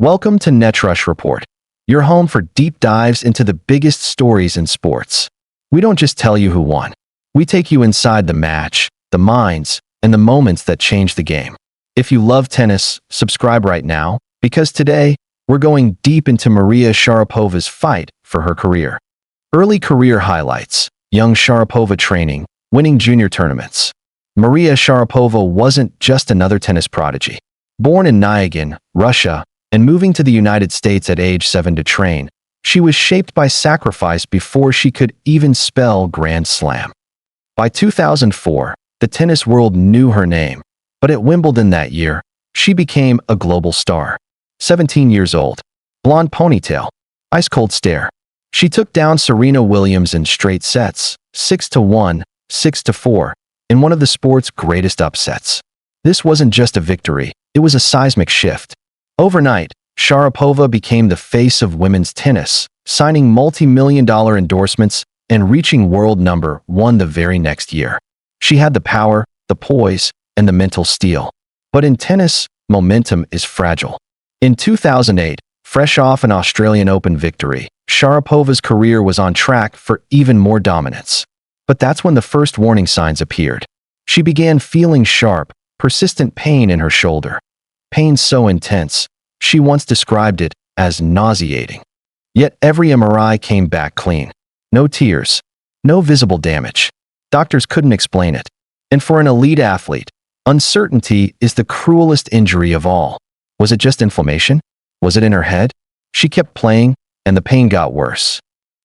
Welcome to NetRush Report, your home for deep dives into the biggest stories in sports. We don't just tell you who won. We take you inside the match, the minds, and the moments that change the game. If you love tennis, subscribe right now, because today, we're going deep into Maria Sharapova's fight for her career. Early career highlights: young Sharapova training, winning junior tournaments. Maria Sharapova wasn't just another tennis prodigy. Born in Nyagan, Russia, and moving to the United States at age 7 to train, she was shaped by sacrifice before she could even spell Grand Slam. By 2004, the tennis world knew her name, but at Wimbledon that year, she became a global star. 17 years old, blonde ponytail, ice-cold stare. She took down Serena Williams in straight sets, 6-1, 6-4, in one of the sport's greatest upsets. This wasn't just a victory, it was a seismic shift. Overnight, Sharapova became the face of women's tennis, signing multi-million-dollar endorsements and reaching world number 1 the very next year. She had the power, the poise, and the mental steel. But in tennis, momentum is fragile. In 2008, fresh off an Australian Open victory, Sharapova's career was on track for even more dominance. But that's when the first warning signs appeared. She began feeling sharp, persistent pain in her shoulder. Pain so intense, she once described it as nauseating. Yet every MRI came back clean. No tears, no visible damage. Doctors couldn't explain it. And for an elite athlete, uncertainty is the cruelest injury of all. Was it just inflammation? Was it in her head? She kept playing, and the pain got worse.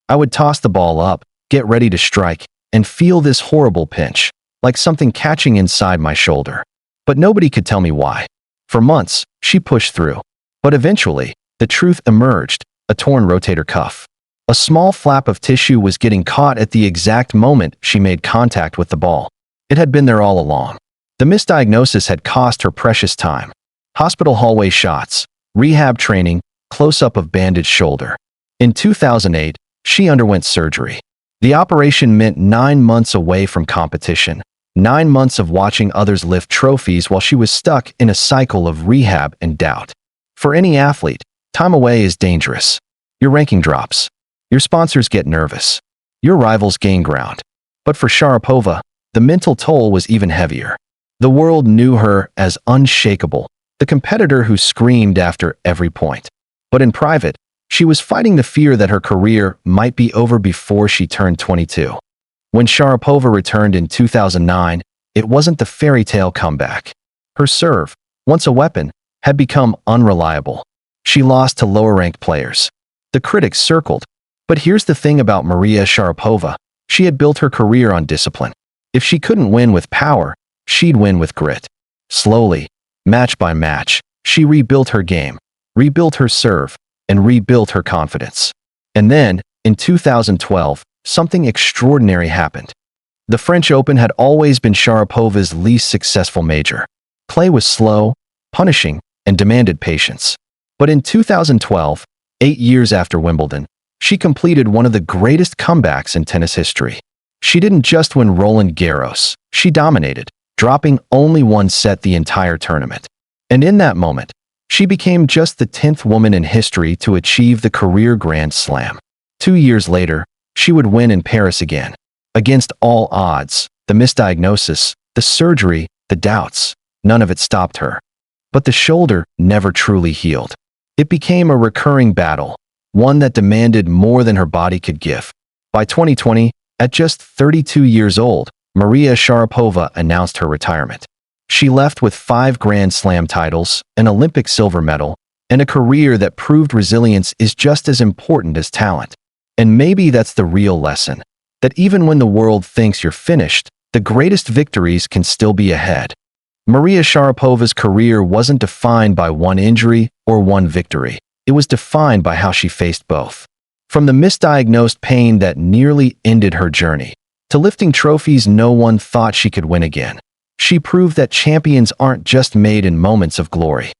I would toss the ball up, get ready to strike, and feel this horrible pinch, like something catching inside my shoulder. But nobody could tell me why. For months, she pushed through. But eventually, the truth emerged: a torn rotator cuff. A small flap of tissue was getting caught at the exact moment she made contact with the ball. It had been there all along. The misdiagnosis had cost her precious time. Hospital hallway shots, rehab training, close-up of bandaged shoulder. In 2008, she underwent surgery. The operation meant 9 months away from competition. 9 months of watching others lift trophies while she was stuck in a cycle of rehab and doubt. For any athlete, time away is dangerous. Your ranking drops. Your sponsors get nervous. Your rivals gain ground. But for Sharapova, the mental toll was even heavier. The world knew her as unshakable, the competitor who screamed after every point. But in private, she was fighting the fear that her career might be over before she turned 22. When Sharapova returned in 2009, it wasn't the fairy tale comeback. Her serve, once a weapon, had become unreliable. She lost to lower-ranked players. The critics circled. But here's the thing about Maria Sharapova: she had built her career on discipline. If she couldn't win with power, she'd win with grit. Slowly, match by match, she rebuilt her game, rebuilt her serve, and rebuilt her confidence. And then, in 2012, something extraordinary happened. The French Open had always been Sharapova's least successful major. Play was slow, punishing, and demanded patience. But in 2012, 8 years after Wimbledon, she completed one of the greatest comebacks in tennis history. She didn't just win Roland Garros, she dominated, dropping only one set the entire tournament. And in that moment, she became just the 10th woman in history to achieve the career Grand Slam. 2 years later, she would win in Paris again. Against all odds, the misdiagnosis, the surgery, the doubts, none of it stopped her. But the shoulder never truly healed. It became a recurring battle, one that demanded more than her body could give. By 2020, at just 32 years old, Maria Sharapova announced her retirement. She left with 5 Grand Slam titles, an Olympic silver medal, and a career that proved resilience is just as important as talent. And maybe that's the real lesson, that even when the world thinks you're finished, the greatest victories can still be ahead. Maria Sharapova's career wasn't defined by one injury or one victory. It was defined by how she faced both. From the misdiagnosed pain that nearly ended her journey, to lifting trophies no one thought she could win again, she proved that champions aren't just made in moments of glory.